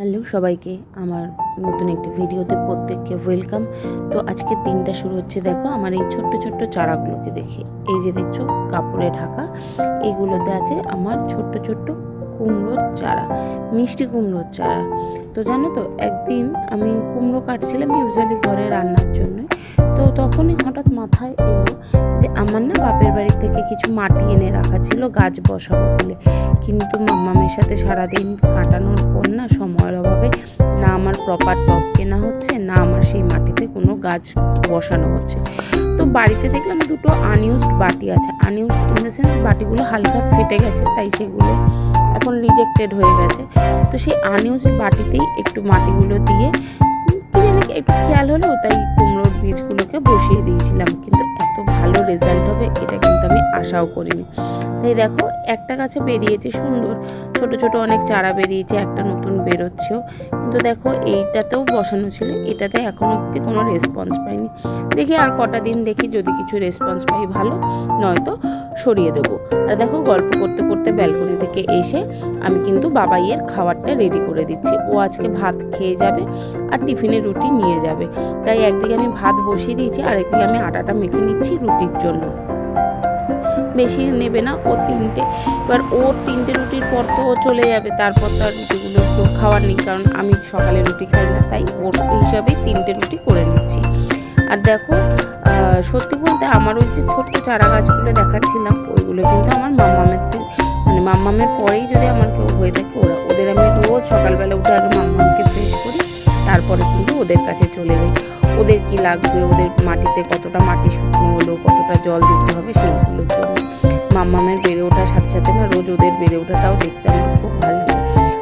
Hello সবাইকে আমার নতুন একটি ভিডিওতে প্রত্যেককে ওয়েলকাম। তো আজকের দিনটা শুরু হচ্ছে দেখো আমার এই ছোট্ট ছোট্ট চারাগুলোকে দেখে। এই যে দেখছো কাপড়ে ঢাকা, এগুলোতে আছে আমার ছোট্ট ছোট্ট কুমড়োর চারা, মিষ্টি কুমড়োর চারা। তো জানো তো একদিন আমি কুমড়ো কাটছিলাম ইউজুয়ালি ঘরে রান্নার জন্য। তো তখনই হঠাৎ মাথায় এলো যে আমার না বাপের বাড়ি থেকে কিছু মাটি এনে রাখা ছিল গাছ বসাবো বলে, কিন্তু মাম্মামের সাথে সারাদিন কাটানোর পর না সময়ের অভাবে না আমার প্রপার টব কেনা হচ্ছে, না আমার সেই মাটিতে কোনো গাছ বসানো হচ্ছে। তো বাড়িতে দেখলাম দুটো আনইউজড বাটি আছে, আনইউজড ইন দ্য সেন্স বাটিগুলো হালকা ফেটে গেছে, তাই সেগুলো এখন রিজেক্টেড হয়ে গেছে। তো সেই আনইউজড বাটিতেই একটু মাটিগুলো দিয়ে কি জানি একটু খেয়াল হলো, তাই কুমড়োর বীজগুলোকে বসিয়ে দিয়েছিলাম। কিন্তু এত ভালো রেজাল্ট হবে এটা কিন্তু আমি আশাও করিনি। তাই দেখো একটা গাছে বেরিয়েছে সুন্দর, ছোট ছোট অনেক চারা বেরিয়েছে, একটা নতুন বেরোচ্ছেও। কিন্তু দেখো এইটাতেও বসানো ছিল, এটাতে এখনো অবধি কোনো রেসপন্স পাইনি। দেখি আর কটা দিন দেখি, যদি কিছু রেসপন্স পাই ভালো, নয়তো সরিয়ে দেবো। আর দেখো গল্প করতে করতে ব্যালকনি থেকে এসে আমি কিন্তু বাবাইয়ের খাবারটা রেডি করে দিচ্ছি। ও আজকে ভাত খেয়ে যাবে আর টিফিনে রুটি নিয়ে যাবে, তাই একদিকে আমি ভাত বসিয়ে দিয়েছি আর একদিকে আমি আটাটা মেখে নিচ্ছি রুটির জন্য। বেশি নেবে না, ও তিনটে, এবার ওর তিনটে রুটির পর তো ও চলে যাবে, তারপর তো আর রুটিগুলো তো খাওয়ার নেই, কারণ আমি সকালে রুটি খাই না, তাই ওর হিসাবেই তিনটে রুটি করে নিচ্ছি। আর দেখো সত্যি বলতে আমার ওই যে ছোট্ট চারা গাছগুলো দেখাচ্ছিলাম, ওইগুলো কিন্তু আমার মাম্মামের পরেই যদি আমার কেউ হয়ে থাকে ওদের আমি রোজ সকালবেলা উঠে আগে মাম্মামকে ফ্রেশ করি, তারপরে কিন্তু ওদের কাছে চলে যাই। ওদের কি লাগবে, ওদের মাটিতে কতটা মাটি শুকনো হলো, কতটা জল দিতে হবে সেইগুলোর জন্য। মাম্মামের বেড়ে ওঠার সাথে সাথে না রোজ ওদের বেড়ে ওঠাটাও দেখতে আমার খুব ভালো লাগে।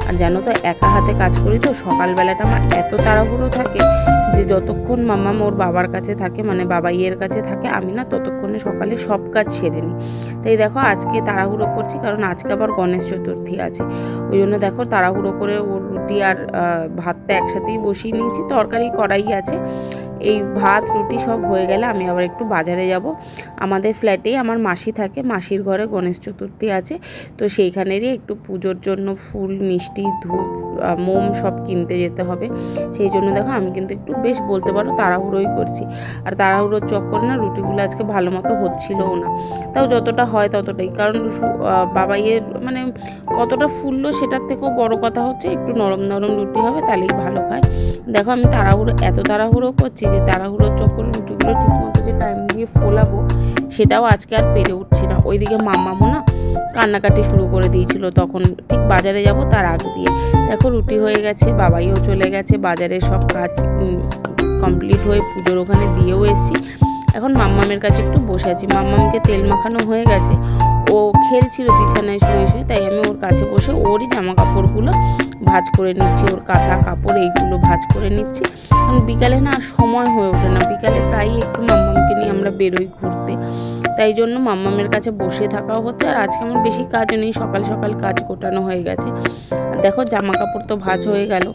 আর জানো তো একা হাতে কাজ করি তো সকালবেলাটা আমার এত তাড়াহুড়ো থাকে যে যতক্ষণ মাম্মাম ওর বাবার কাছে থাকে, মানে বাবাইয়ের কাছে থাকে, আমি না ততক্ষণে সকালে সব কাজ সেরে নিই। তাই দেখো আজকে তাড়াহুড়ো করছি, কারণ আজকে আবার গণেশ চতুর্থী আছে, ওই জন্য দেখো তাড়াহুড়ো করে ওর রুটি আর ভাতটা একসাথেই বসিয়ে নিয়েছি। তরকারি করাই আছে, এই ভাত রুটি সব হয়ে গেলে আমি আবার একটু বাজারে যাব। আমাদের ফ্ল্যাটেই আমার মাসি থাকে, মাসির ঘরে গণেশ চতুর্থী আছে, তো সেইখানেরই একটু পুজোর জন্য ফুল, মিষ্টি, ধূপ, মোম সব কিনতে যেতে হবে। সেই জন্য দেখো আমি কিন্তু একটু বেশ বলতে পারো তাড়াহুড়োই করছি। আর তাড়াহুড়োর চক্করে না রুটিগুলো আজকে ভালো মতো হচ্ছিলও না, তাও যতটা হয় ততটাই, কারণ বাবাইয়ের মানে কতটা ফুললো সেটার থেকেও বড় কথা হচ্ছে একটু নরম নরম রুটি হবে, তাহলেই ভালো খায়। দেখো আমি এত তাড়াহুড়ো করছি যে তাড়াহুড়োর চক্করে রুটিগুলো ঠিকমতো যে টাইম দিয়ে ফোলাবো সেটাও আজকে আর পেরে উঠছি না। ওইদিকে মাম্মামও না কান্নাকাটি শুরু করে দিয়েছিল, তখন ঠিক বাজারে যাব তার আগ দিয়ে। দেখো রুটি হয়ে গেছে, বাবাইও চলে গেছে বাজারে, সব কাজ কমপ্লিট হয়ে পুজোর ওখানে দিয়েও এসেছি। এখন মাম্মামের কাছে একটু বসে আছি, মাম্মামকে তেল মাখানো হয়ে গেছে, ও খেলছিল বিছানায় শুয়ে শুয়ে, তাই আমি ওর কাছে বসে ওরই জামা কাপড়গুলো ভাঁজ করে নিচ্ছি, ওর কাঁথা কাপড় এইগুলো ভাঁজ করে নিচ্ছি। কারণ বিকালে না আর সময় হয়ে ওঠে না, বিকালে প্রায়ই একটু মাম্মামকে নিয়ে আমরা বেরোই ঘুরতে, তাই জন্য মাম্মামের কাছে বসে থাকাও হচ্ছে। আর আজকে আমার বেশি কাজ নেই, সকাল সকাল কাজ গোটানো হয়ে গেছে। আর দেখো জামা কাপড় তো ভাঁজ হয়ে গেল,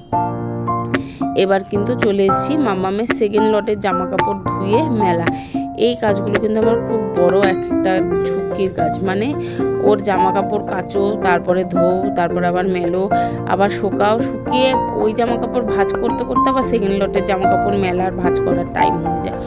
এবার কিন্তু চলে এসেছি মাম্মামের সেকেন্ড লটের জামা কাপড় ধুয়ে মেলা। এই কাজগুলো কিন্তু আমার খুব বড় একটা ঝুঁকির কাজ, মানে ওর জামা কাপড় কাচো, তারপরে ধোও, তারপর আবার মেলো, আবার শোকাও, শুকিয়ে ওই জামা কাপড় ভাঁজ করতে করতে আবার সেকেন্ড লটের জামা কাপড় মেলার ভাঁজ করার টাইম হয়ে যায়।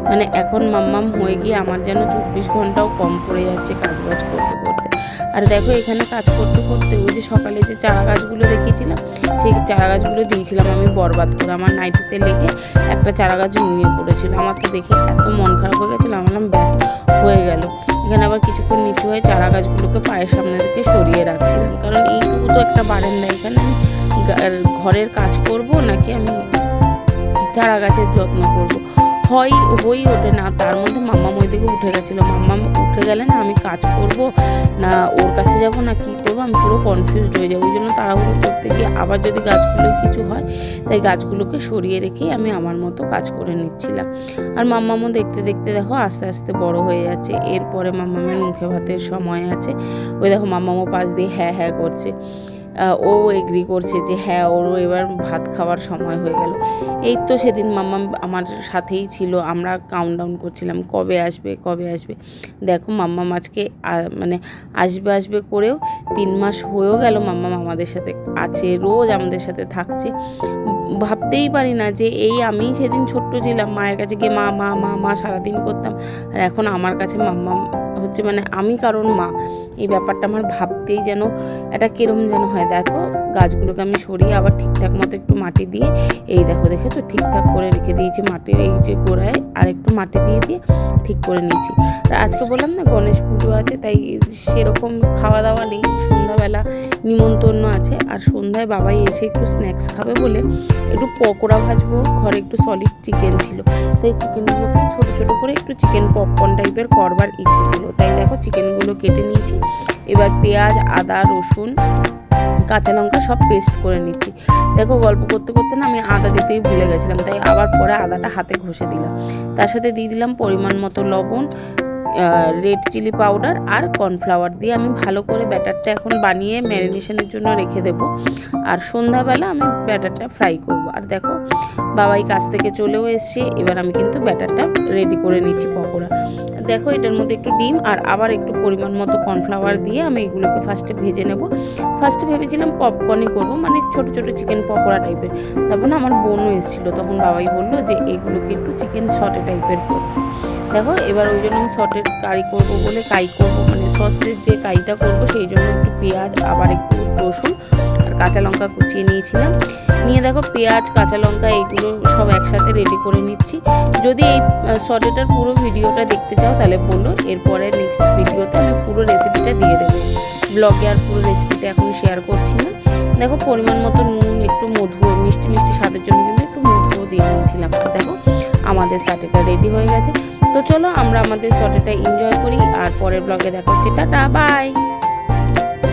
মানে এখন মাম্মাম হয়ে গিয়ে আমার যেন 24 ঘন্টাও কম পড়ে যাচ্ছে কাজ বাজ করতে করতে। আর দেখো এখানে কাজ করতে করতে ওই যে সকালে যে চারা গাছগুলো রেখেছিলাম সেই চারা গাছগুলো দিয়েছিলাম আমি বরবাদ করে, আমার নাইটিতে লেগে একটা চারা গাছ নুয়ে পড়েছিল। আমার তো দেখে এত মন খারাপ হয়ে গেছিলো, আমার নাম ব্যাস হয়ে গেল। এখানে আবার কিছুক্ষণ নিচু হয়ে চারা গাছগুলোকে পায়ের সামনে থেকে সরিয়ে রাখছিলাম, কারণ এইটুকু তো একটা বারান্দা, এখানে আমি ঘরের কাজ করব নাকি আমি চারা গাছের যত্ন করব, হই ওঠে না। তার মধ্যে মাম্মাম ওই দিকে উঠে গেছিলো, মাম্মাম উঠে গেলে না আমি কাজ করব না ওর কাছে যাব না কি করব, আমি পুরো কনফিউজড হয়ে যাবো। ওই জন্য তাড়াহুড়ো করতে গিয়ে আবার যদি গাছগুলোয় কিছু হয়, তাই গাছগুলোকে সরিয়ে রেখেই আমি আমার মতো কাজ করে নিচ্ছিলাম। আর মাম্মামও দেখতে দেখতে দেখো আস্তে আস্তে বড় হয়ে যাচ্ছে, এরপরে মাম্মামের মুখে ভাতের সময় আছে। ওই দেখো মাম্মামও পাশ দিয়ে হ্যাঁ হ্যাঁ করছে। ও এগ্রি করছে যে হ্যাঁ ওরও এবার ভাত খাওয়ার সময় হয়ে গেল। এই তো সেদিন মাম্মাম আমার সাথেই ছিল, আমরা কাউন্টডাউন করছিলাম কবে আসবে কবে আসবে। দেখো মাম্মাম আজকে মানে আসবে আসবে করেও 3 মাস হয়েও গেল মাম্মাম আমাদের সাথে আছে, রোজ আমাদের সাথে থাকছে। ভাবতেই পারি না যে এই আমি সেদিন ছোট্ট ছিলাম, মায়ের কাছে গিয়ে মা মা মা মা সারাদিন করতাম, আর এখন আমার কাছে মাম্মাম হচ্ছে মানে আমি কারণ মা। এই ব্যাপারটা আমার ভাবতেই যেন এটা কিরম যেন হয়। দেখো গাছগুলোকে আমি সরিয়ে আবার ঠিকঠাক মতো একটু মাটি দিয়ে, এই দেখো দেখেছো ঠিকঠাক করে রেখে দিয়েছি মাটির এই যে গোড়ায়, আর একটু মাটি দিয়ে দিয়ে ঠিক করে নিয়েছি। আর আজকে বললাম না গণেশ পুজো আছে, তাই সেরকম খাওয়া দাওয়া নেই, সন্ধ্যাবেলা নিমন্ত্রণ আছে। আর সন্ধ্যায় বাবাই এসে একটু স্ন্যাক্স খাবে বলে একটু পকোড়া ভাজবো, ঘরে একটু সলিড চিকেন ছিল, তাই চিকেনগুলোকে ছোটো ছোটো করে একটু চিকেন পপকর্ন টাইপের করবার ইচ্ছে ছিল। তাই দেখো চিকেনগুলো কেটে নিয়েছি, এবার পেঁয়াজ আদা রসুন কাঁচা লঙ্কা সব পেস্ট করে নিচ্ছি। দেখো গল্প করতে করতে না আমি আদা দিতেই ভুলে গেছিলাম, তাই আবার পরে আদাটা হাতে ঘষে দিলাম। তার সাথে দিয়ে দিলাম পরিমাণ মতো লবণ, রেড চিলি পাউডার আর কর্নফ্লাওয়ার দিয়ে আমি ভালো করে ব্যাটারটা এখন বানিয়ে ম্যারিনেশনের জন্য রেখে দেব। আর সন্ধ্যাবেলা আমি ব্যাটারটা ফ্রাই করব। আর দেখো বাবাই কাছ থেকে চলেও এসছে, এবার আমি কিন্তু ব্যাটারটা রেডি করে নিচ্ছি পকোড়া। দেখো এটার মধ্যে একটু ডিম আর আবার একটু পরিমাণ মতো কর্নফ্লাওয়ার দিয়ে আমি এগুলোকে ফার্স্টে ভেজে নেব। ফার্স্টে ভেবেছিলাম পপকর্নই করবো, মানে ছোট ছোট চিকেন পকোড়া টাইপের। তারপর না আমার বোনও এসেছিলো, তখন বাবাই বললো যে এগুলোকে একটু চিকেন শর্টে টাইপের করবো। দেখো এবার ওই জন্য আমি শর্টের কারি করবো বলে কাই করবো, মানে সসের যে কাইটা করবো সেই জন্য একটু পেঁয়াজ আবার একটু রসুন আর কাঁচা লঙ্কা কুচিয়ে নিয়েছিলাম। নিয়ে দেখো পেঁয়াজ কাঁচা লঙ্কা এইগুলো সব একসাথে রেডি করে নিচ্ছি। যদি এই শর্টেটার পুরো ভিডিওটা দেখতে চাও তাহলে বলো, এরপরে নেক্সট ভিডিওতে আমি পুরো রেসিপিটা দিয়ে দেবো। ব্লগে আর পুরো রেসিপিটা এখন শেয়ার করছি না। দেখো পরিমাণ মতো নুন, একটু মধু, মিষ্টি মিষ্টি স্বাদের জন্য কিন্তু একটু মধুও দিয়ে নিয়েছিলাম। আর দেখো আমাদের শর্টেটা রেডি হয়ে গেছে। তো চলো আমরা আমাদের শর্টেটা এনজয় করি, আর পরের ব্লগে দেখা হচ্ছে। Tata bye.